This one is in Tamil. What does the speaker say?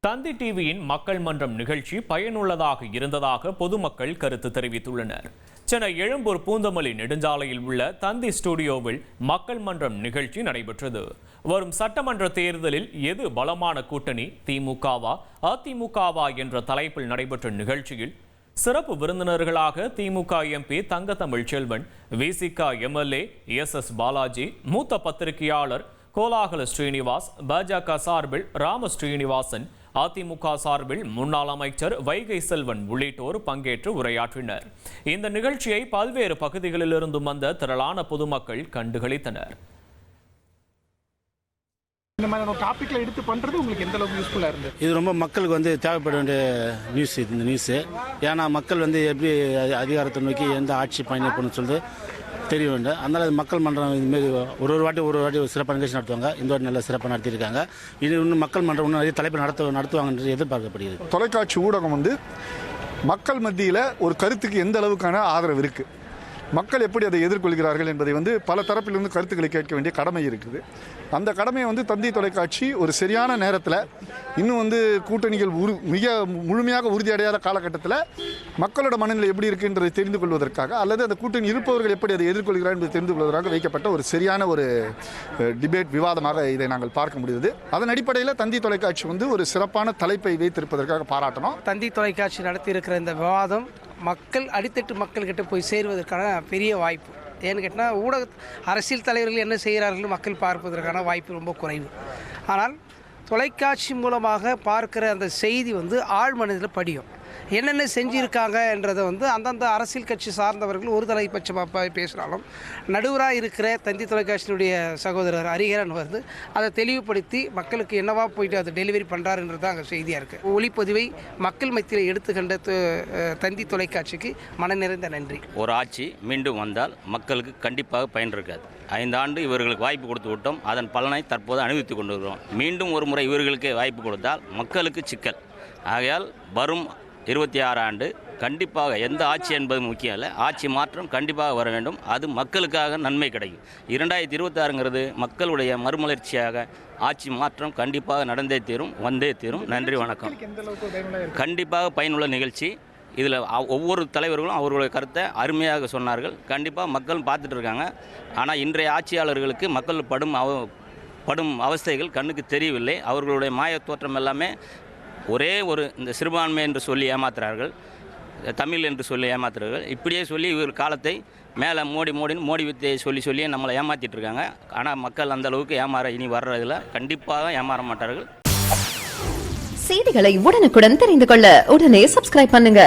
தந்தி டிவியின் மக்கள் மன்றம் நிகழ்ச்சி பயனுள்ளதாக இருந்ததாக பொதுமக்கள் கருத்து தெரிவித்துள்ளனர். சென்னை எழும்பூர் பூந்தமல்லி நெடுஞ்சாலையில் உள்ள தந்தி ஸ்டுடியோவில் மக்கள் மன்றம் நிகழ்ச்சி நடைபெற்றது. வரும் சட்டமன்ற தேர்தலில் எது பலமான கூட்டணி, திமுகவா அதிமுகவா என்ற தலைப்பில் நடைபெற்ற நிகழ்ச்சியில் சிறப்பு விருந்தினர்களாக திமுக எம்பி தங்கத்தமிழ்ச்செல்வன், விசிக எம்எல்ஏ எஸ் பாலாஜி, மூத்த பத்திரிகையாளர் கோலாகல ஸ்ரீனிவாஸ், பாஜக சார்பில் ராம ஸ்ரீனிவாசன், அதிமுக சார்பில் முன்னாள் அமைச்சர் வைகை செல்வன் உள்ளிட்டோர் பங்கேற்று உரையாற்றினர். இந்த நிகழ்ச்சியை பல்வேறு பகுதிகளிலிருந்து வந்த திரளான பொதுமக்கள் கண்டுகளித்தனர். இந்த மாதிரி ஒரு டாபிக்ல எடுத்து பண்றது உங்களுக்கு எந்த அளவுக்கு யூஸ்ஃபுல்லா இருந்தது? இது ரொம்ப மக்களுக்கு தேவைப்பட வேண்டிய நியூஸ். இந்த நியூஸ் ஏன்னா மக்கள் எப்படி அதிகாரத்தை நோக்கி எந்த ஆட்சி பயணிப்பணும்னு சொல்லிட்டு தெரிய வேண்டும். அதனால் மக்கள் மன்றம் இதுமாரி ஒரு வாட்டி சிறப்பான நிகழ்ச்சி நடத்துவாங்க. இந்த வாட்டி நல்ல சிறப்பாக நடத்தியிருக்காங்க. இது இன்னும் மக்கள் மன்றம் இன்னும் நிறைய தலைப்பு நடத்துவாங்கன்றது எதிர்பார்க்கப்படுகிறது. தொலைக்காட்சி ஊடகம் மக்கள் மத்தியில் ஒரு கருத்துக்கு எந்த அளவுக்கான ஆதரவு இருக்குது, மக்கள் எப்படி அதை எதிர்கொள்கிறார்கள் என்பதை பல தரப்பிலிருந்து கருத்துக்களை கேட்க வேண்டிய கடமை இருக்குது. அந்த கடமையை தந்தி தொலைக்காட்சி ஒரு சரியான நேரத்தில், இன்னும் கூட்டணிகள் மிக முழுமையாக உறுதியடையாத காலகட்டத்தில் மக்களோட மனநிலை எப்படி இருக்குன்றதை தெரிந்து கொள்வதற்காக, அல்லது அந்த கூட்டணி இருப்பவர்கள் எப்படி அதை எதிர்கொள்கிறார் என்பதை தெரிந்து கொள்வதற்காக வைக்கப்பட்ட ஒரு சரியான ஒரு டிபேட், விவாதமாக இதை நாங்கள் பார்க்க முடியுது. அதன் அடிப்படையில் தந்தி தொலைக்காட்சி ஒரு சிறப்பான தலைப்பை வைத்திருப்பதற்காக பாராட்டணும். தந்தி தொலைக்காட்சி நடத்தி இருக்கிற இந்த விவாதம் அடித்தட்டு மக்கள்கிட்ட போய் சேருவதற்கான பெரிய வாய்ப்பு. ஏன்னு கேட்டால் அரசியல் தலைவர்கள் என்ன செய்கிறார்கள் மக்கள் பார்ப்பதற்கான வாய்ப்பு ரொம்ப குறைவு. ஆனால் தொலைக்காட்சி மூலமாக பார்க்குற அந்த செய்தி ஆழ் மனதில் படியும். என்னென்ன செஞ்சுருக்காங்க என்றதை அந்தந்த அரசியல் கட்சி சார்ந்தவர்கள் ஒரு தலைப்பட்சமாக பேசினாலும் நடுவராக இருக்கிற தந்தி தொலைக்காட்சியினுடைய சகோதரர் ஹரிஹரன் அதை தெளிவுபடுத்தி மக்களுக்கு என்னவா போயிட்டு அதை டெலிவரி பண்ணுறாருன்றது அங்கே செய்தியாக இருக்குது. ஒளிப்பதிவை மக்கள் மத்தியில் எடுத்துக்கண்ட தந்தி தொலைக்காட்சிக்கு மன நிறைந்த நன்றி. ஒரு ஆட்சி மீண்டும் வந்தால் மக்களுக்கு கண்டிப்பாக பயன் இருக்காது. 5 ஆண்டு இவர்களுக்கு வாய்ப்பு கொடுத்து விட்டோம். அதன் பலனை தற்போது அனுபவித்துக் கொண்டு வருகிறோம். மீண்டும் ஒரு முறை இவர்களுக்கு வாய்ப்பு கொடுத்தால் மக்களுக்கு சிக்கல். ஆகையால் வரும் 26 ஆண்டு கண்டிப்பாக எந்த ஆட்சி என்பது முக்கியம் இல்லை, ஆட்சி மாற்றம் கண்டிப்பாக வர வேண்டும். அது மக்களுக்காக நன்மை கிடைக்கும். 2026ங்கிறது மக்களுடைய மறுமலர்ச்சியாக ஆட்சி மாற்றம் கண்டிப்பாக நடந்தே தீரும், வந்தே தீரும். நன்றி, வணக்கம். கண்டிப்பாக பயனுள்ள நிகழ்ச்சி. இதில் ஒவ்வொரு தலைவர்களும் அவர்களுடைய கருத்தை அருமையாக சொன்னார்கள். கண்டிப்பாக மக்கள் பார்த்துட்டு இருக்காங்க. ஆனால் இன்றைய ஆட்சியாளர்களுக்கு மக்கள் படும் அவஸ்தைகள் கண்ணுக்கு தெரியவில்லை. அவர்களுடைய மாய தோற்றம் எல்லாமே ஒரே இந்த சிறுபான்மை என்று சொல்லி ஏமாத்துறார்கள், தமிழ் என்று சொல்லி ஏமாத்துறார்கள். இப்படியே சொல்லி இவர் காலத்தை மேலே மோடி வித்தையை சொல்லியே நம்மளை ஏமாற்றிட்டு இருக்காங்க. ஆனால் மக்கள் அந்த அளவுக்கு ஏமாற இனி வர்றதில் கண்டிப்பாக ஏமாற மாட்டார்கள். செய்திகளை உடனுக்குடன் தெரிந்து கொள்ள உடனே சப்ஸ்கிரைப் பண்ணுங்க.